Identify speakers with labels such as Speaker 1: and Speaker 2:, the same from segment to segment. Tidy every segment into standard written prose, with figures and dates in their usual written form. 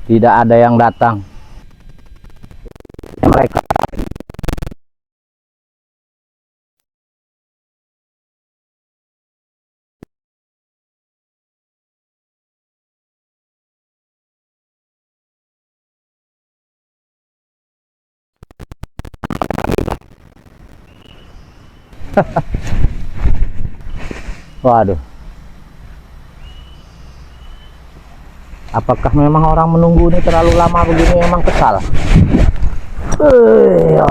Speaker 1: Tidak ada yang datang. Mereka waduh. Apakah memang orang menunggu ini terlalu lama begini memang kesal? Ya.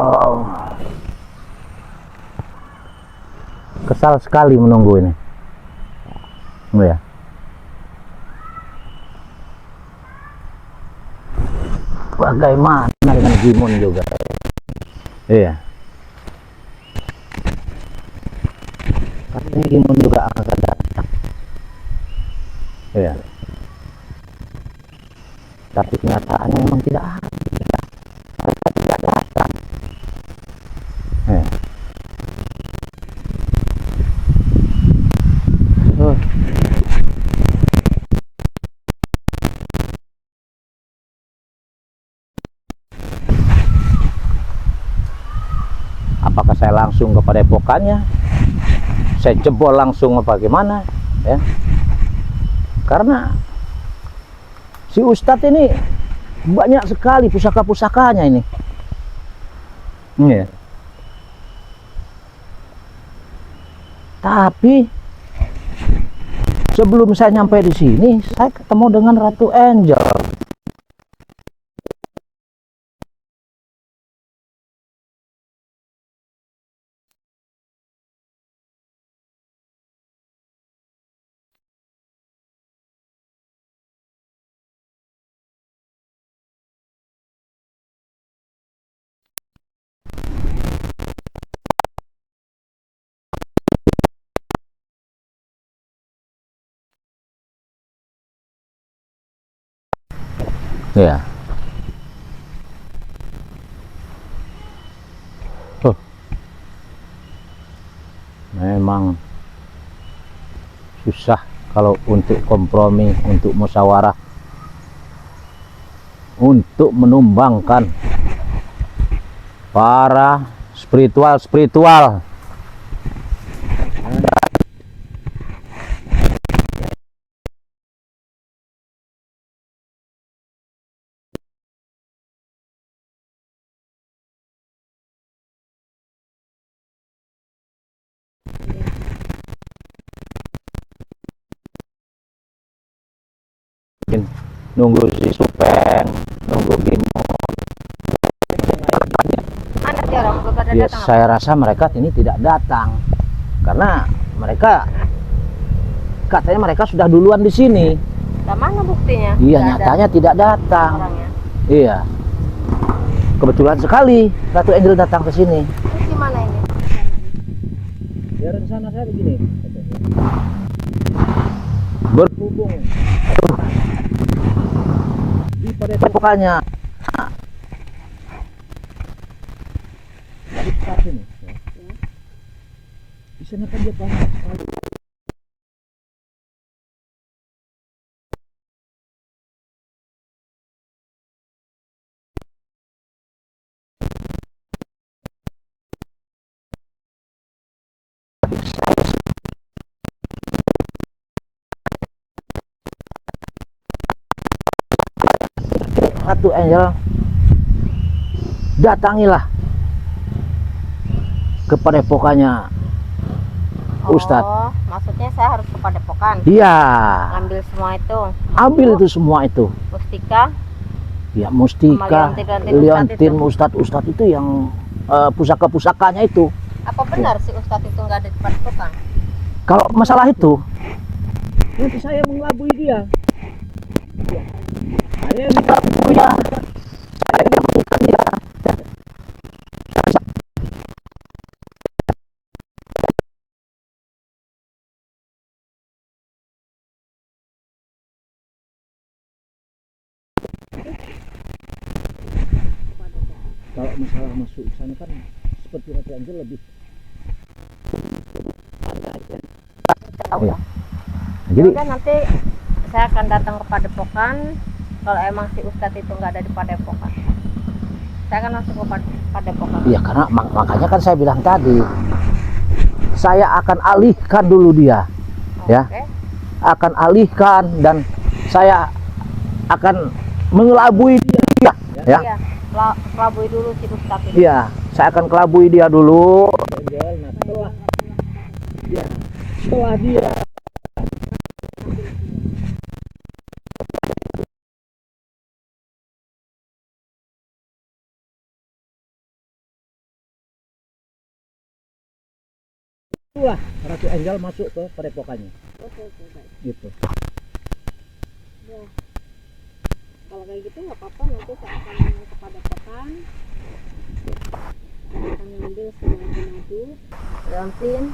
Speaker 1: Kesal sekali menunggu ini. Ya. Bagaimana dengan Gimun juga? Iya. Katanya Gimun juga akan datang. Iya. Tapi kenyataannya memang tidak ada. Mereka tidak datang. Iya. Apakah saya langsung kepada epokannya? Saya jebol langsung apa gimana? Ya. Karena si Ustadz ini banyak sekali pusaka-pusakanya ini. Ya. Tapi sebelum saya nyampe di sini, saya ketemu dengan Ratu Angel. Ya. Memang susah kalau untuk kompromi, untuk musyawarah, untuk menumbangkan para spiritual. Nunggu si Supeng, nunggu Bimo. Ya, saya rasa mereka ini tidak datang karena mereka katanya mereka sudah duluan di sini.
Speaker 2: Mana buktinya?
Speaker 1: Iya, nyatanya tidak datang.
Speaker 2: Orangnya.
Speaker 1: Iya. Kebetulan sekali Ratu Angel datang ke sini.
Speaker 2: Terus gimana ini?
Speaker 1: Ya, rencana saya begini. Berhubung di padepokannya ini, di sana kan dia banyak sekali. Ratu Angel, datangilah ke padepokannya Ustadz.
Speaker 2: Oh, maksudnya saya harus ke padepokan?
Speaker 1: Iya.
Speaker 2: Ambil semua itu?
Speaker 1: Ambil itu semua itu.
Speaker 2: Mustika?
Speaker 1: Ya, mustika, liontin, ustadz itu yang pusaka-pusakanya itu.
Speaker 2: Apa benar si Ustadz itu nggak ada di padepokan?
Speaker 1: Kalau masalah itu, nanti saya mengelabui dia. Saya mengelabui dia. Saya mengelabui dia. Kalau masalah masuk ke sana kan seperti Ratu Angel lebih.
Speaker 2: Tahu
Speaker 1: Ya.
Speaker 2: ya. Jadi nanti saya akan datang ke padepokan kalau emang si Ustadz itu nggak ada di Padepokan? Saya akan masuk ke Padepokan.
Speaker 1: Iya, karena makanya kan saya bilang tadi, saya akan alihkan dulu dia, ya,
Speaker 2: Oke.
Speaker 1: akan alihkan dan saya akan mengelabui dia, ya.
Speaker 2: Iya. Kelabui dulu si Ustadz itu.
Speaker 1: Iya, saya akan kelabui dia dulu. Setelah dia itulah Ratu Angel masuk ke padepokannya.
Speaker 2: Oke, baik.
Speaker 1: Gitu.
Speaker 2: Ya. Kalau kayak gitu nggak apa-apa, nanti saya akan ke Padepokan. Saya akan ngambil semua madu, dauntin.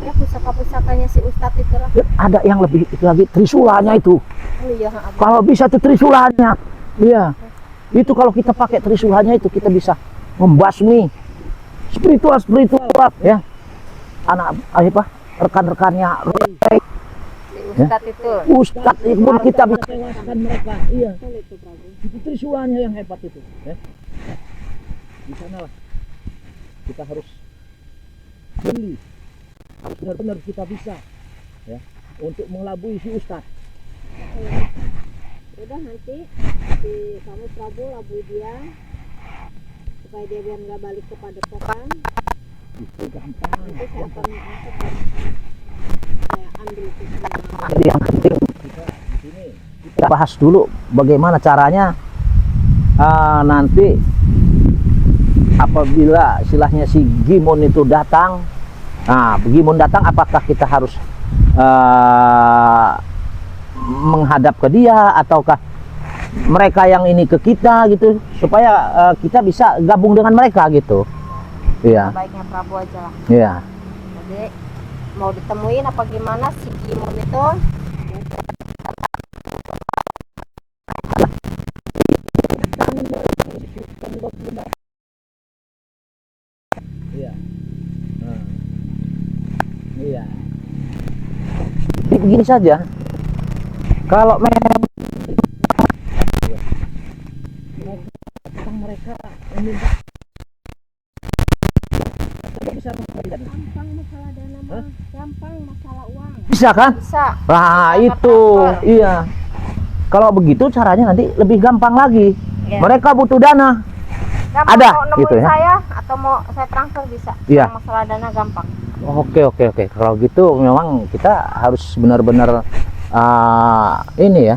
Speaker 2: Ya pusaka-pusakanya si Ustadz itu lah.
Speaker 1: Ada yang lebih itu lagi, trisulanya itu.
Speaker 2: Oh iya,
Speaker 1: Kalau bisa tuh trisulanya. Iya. Itu kalau kita pakai trisulanya itu kita bisa membasmi spiritual ya. Anak apa? Rekan-rekannya
Speaker 2: si Ustadz itu.
Speaker 1: Ustadz itu pun kita bisa tewaskan mereka. Iya. Itu trisulanya yang hebat itu, ya. Di sanalah kita harus beli, harus benar-benar kita bisa, ya, untuk mengelabui si Ustadz.
Speaker 2: Udah nanti si kamu Prabu labui dia supaya dia biar nggak balik ke Padepokan.
Speaker 1: Itu gampang.
Speaker 2: Nanti saya akan masuk dan saya ambil itu semua.
Speaker 1: Jadi yang penting kita bahas dulu bagaimana caranya nanti apabila istilahnya si Gimon itu datang. Nah, Gimon datang, apakah kita harus menghadap ke dia ataukah mereka yang ini ke kita gitu, supaya kita bisa gabung dengan mereka gitu. Iya.
Speaker 2: Baiknya Prabu aja lah.
Speaker 1: Iya.
Speaker 2: Jadi mau ditemuin apa gimana si Gimon itu?
Speaker 1: Iya. Nah. Iya. Jadi begini saja. Kalau memang mereka meminta bisa
Speaker 2: Gampang masalah dana mah, gampang masalah uang.
Speaker 1: bisa kan?
Speaker 2: Bisa.
Speaker 1: Nah,
Speaker 2: Bisa
Speaker 1: itu
Speaker 2: transfer.
Speaker 1: iya. Kalau begitu caranya nanti lebih gampang lagi.
Speaker 2: Iya.
Speaker 1: Mereka butuh dana.
Speaker 2: Gampang
Speaker 1: Ada,
Speaker 2: mau nemuin
Speaker 1: gitu ya?
Speaker 2: saya atau mau saya transfer bisa.
Speaker 1: Iya.
Speaker 2: Kalau masalah dana gampang.
Speaker 1: Oke. Kalau gitu memang kita harus benar-benar ini ya.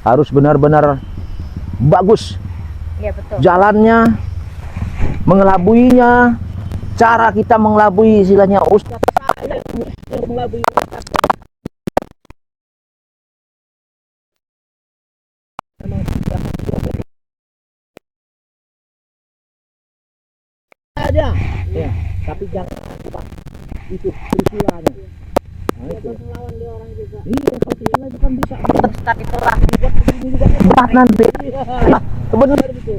Speaker 1: Harus benar-benar bagus
Speaker 2: Iya betul.
Speaker 1: jalannya, mengelabuinya, cara kita mengelabui istilahnya Ustadz saya yang mengelabui Ustadz. Memang sudah aja ya, tapi jangan lupa itu trisulanya. Nah,
Speaker 2: Dia
Speaker 1: itu.
Speaker 2: pun melawan dia orang juga.
Speaker 1: Iya, kalau trisulanya itu kan bisa
Speaker 2: Ustadz itulah.
Speaker 1: hebat nanti. Benar itu.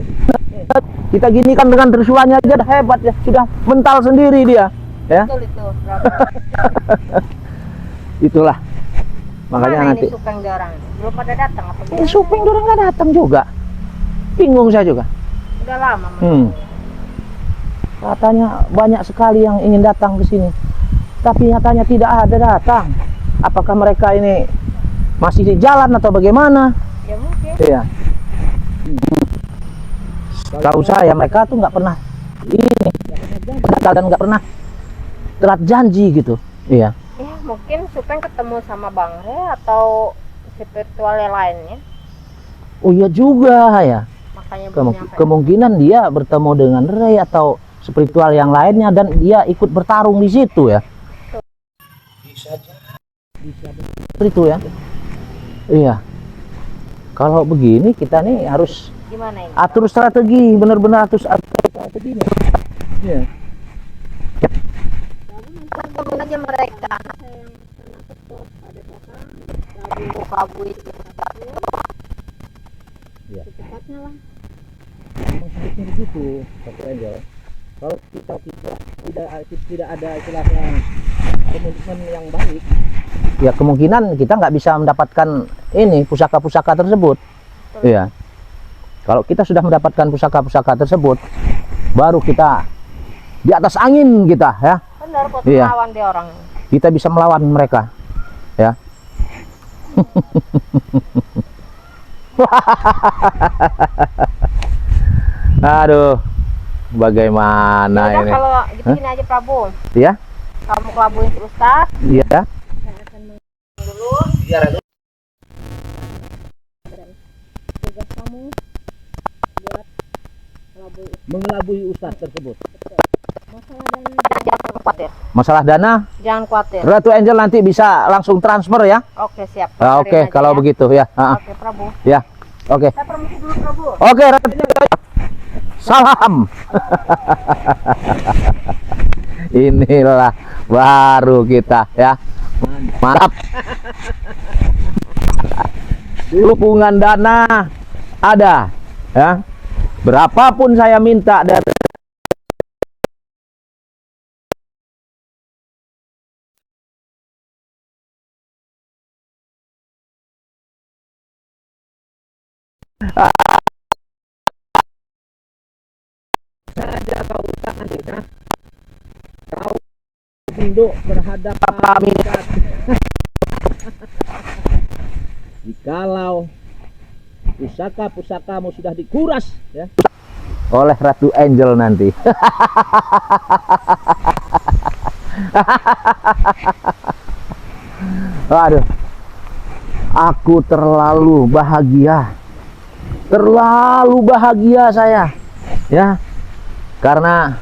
Speaker 1: Kita gini kan dengan trisulanya aja dah hebat ya, sudah mental sendiri dia, ya.
Speaker 2: Betul itu. Prabu.
Speaker 1: Itulah. Makanya
Speaker 2: Mana
Speaker 1: nanti
Speaker 2: ini Supeng dia orang? Belum pada datang apa
Speaker 1: ini
Speaker 2: gimana?
Speaker 1: Supeng orang nggak datang juga. Bingung saya juga.
Speaker 2: Udah lama.
Speaker 1: Katanya banyak sekali yang ingin datang ke sini, tapi nyatanya tidak ada datang. Apakah mereka ini masih di jalan atau bagaimana?
Speaker 2: Ya mungkin.
Speaker 1: Iya. Tahu saya mereka tuh nggak pernah ini dan nggak pernah telat janji gitu. Iya.
Speaker 2: Ya mungkin Supeng ketemu sama Bang Re atau spiritual yang lainnya.
Speaker 1: Oh iya juga ya.
Speaker 2: Makanya belum nyampe.
Speaker 1: Kemungkinan dia bertemu dengan Ray atau spiritual yang lainnya dan dia ikut bertarung di situ ya. Bisa itu ya. Iya. Kalau begini kita nih harus
Speaker 2: Gimana ini?
Speaker 1: atur strategi, benar-benar atur strategi. Iya.
Speaker 2: Ketemu aja mereka. Prabu itu.
Speaker 1: Iya.
Speaker 2: Secepatnya lah.
Speaker 1: Memang seperti begitu, Pak Angel. Kalau kita tidak ada istilahnya komitmen yang baik, ya kemungkinan kita nggak bisa mendapatkan ini pusaka-pusaka tersebut. Iya. Kalau kita sudah mendapatkan pusaka-pusaka tersebut, baru kita di atas angin kita, ya.
Speaker 2: Benar, buat
Speaker 1: Iya.
Speaker 2: melawan dia orang.
Speaker 1: Kita bisa melawan mereka, ya. Aduh, bagaimana
Speaker 2: Ya udah,
Speaker 1: ini?
Speaker 2: kalau gitu gini aja Prabu.
Speaker 1: Ya,
Speaker 2: Kamu kelabuin si Ustaz.
Speaker 1: iya.
Speaker 2: Saya akan dulu.
Speaker 1: Iya,
Speaker 2: Tugas kamu buat kelabui
Speaker 1: mengelabui ustadz tersebut.
Speaker 2: masalah dan jangan khawatir.
Speaker 1: Masalah dana,
Speaker 2: Jangan khawatir.
Speaker 1: Ratu Angel nanti bisa langsung transfer ya.
Speaker 2: Oke, siap.
Speaker 1: Ah,
Speaker 2: Kabarin
Speaker 1: oke,
Speaker 2: aja
Speaker 1: kalau
Speaker 2: ya.
Speaker 1: begitu ya. Ah, ah.
Speaker 2: Oke, Prabu.
Speaker 1: Ya, oke.
Speaker 2: Saya permisi dulu, Prabu.
Speaker 1: Oke, Ratu Angel. Salam. Inilah baru kita ya. Mantap. Dukungan dana ada ya. Berapapun saya minta dari saja kau usahakan ya. Kau tunduk terhadap kami. Jikalau pusaka-pusakamu sudah dikuras ya oleh Ratu Angel nanti. Aduh, aku terlalu bahagia saya ya, karena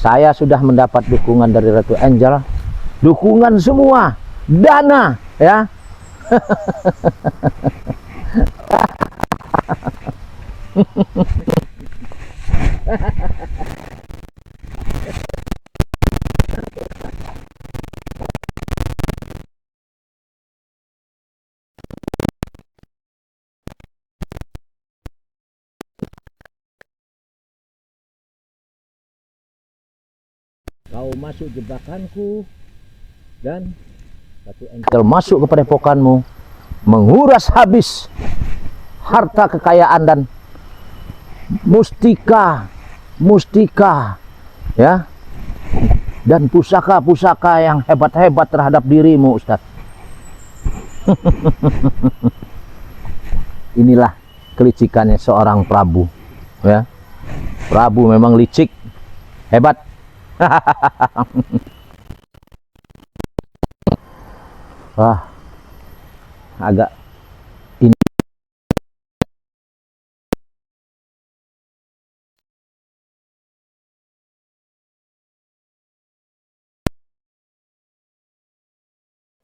Speaker 1: saya sudah mendapat dukungan dari Ratu Angel, dukungan semua, dana ya. Kau masuk jebakanku dan Ratu Angel masuk ke padepokanmu, menguras habis harta kekayaan dan mustika ya, dan pusaka-pusaka yang hebat-hebat terhadap dirimu, Ustadz. Inilah kelicikannya seorang Prabu ya. Prabu memang licik, hebat. Wah, agak ini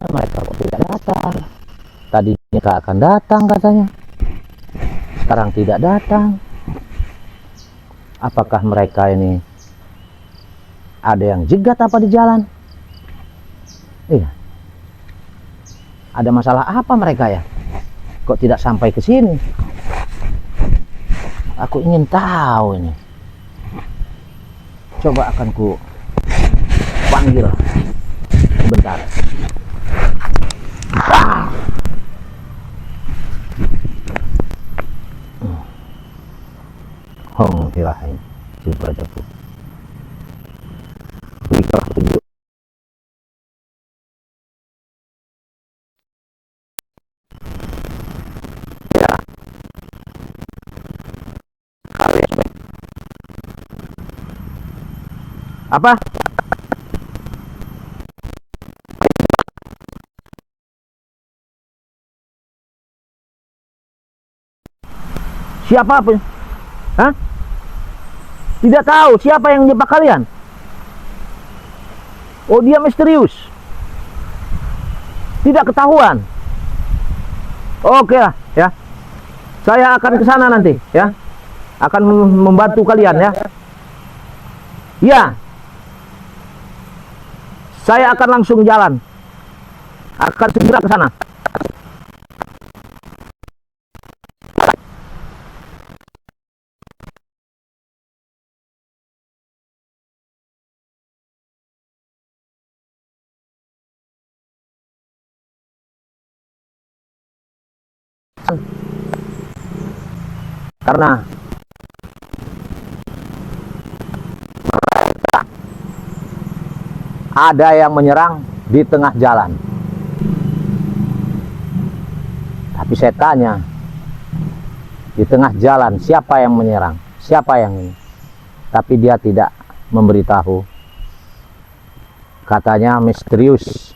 Speaker 1: mereka kok tidak datang. Tadinya akan datang katanya, sekarang tidak datang. Apakah mereka ini ada yang jegat apa di jalan? Iya. Ada masalah apa mereka ya? Kok tidak sampai ke sini? Aku ingin tahu ini. Coba akan ku panggil sebentar. Hong tirahin coba jago. Berikanlah petunjuk. Ya. Kalian baik. Apa? Siapa pun? Hah? Tidak tahu siapa yang menjebak kalian. Oh, dia misterius. Tidak ketahuan. Oke lah ya. Saya akan ke sana nanti ya. Akan membantu kalian ya. Ya. Saya akan langsung jalan. Akan segera ke sana. Karena ada yang menyerang di tengah jalan. Tapi saya tanya, di tengah jalan siapa yang menyerang? Siapa yang ini? Tapi dia tidak memberitahu. Katanya misterius.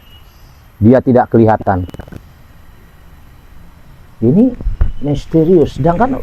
Speaker 1: Dia tidak kelihatan. Ini misterius, sedangkan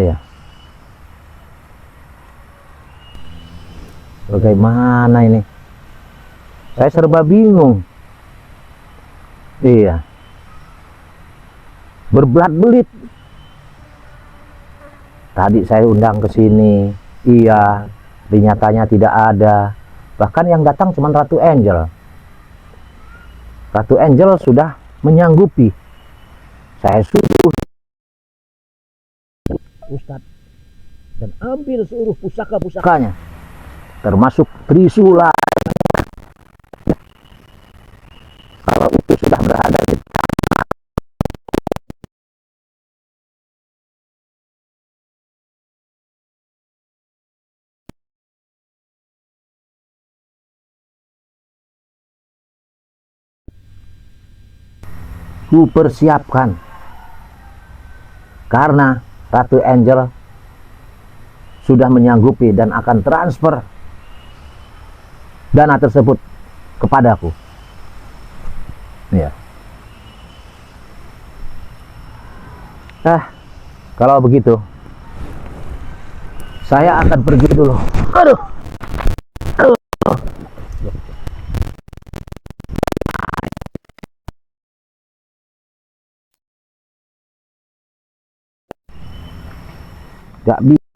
Speaker 1: iya. Bagaimana ini? Saya serba bingung. Iya. Berbelat-belit. Tadi saya undang ke sini. Iya. Ternyatanya tidak ada. Bahkan yang datang cuma Ratu Angel. Ratu Angel sudah menyanggupi. Saya suruh Ustadz dan ambil seluruh pusaka-pusakanya, termasuk Trisula. Kalau itu sudah berada di ku persiapkan, karena Ratu Angel sudah menyanggupi dan akan transfer dana tersebut kepadaku. Ya. Kalau begitu saya akan pergi dulu. Aduh. Gak bisa.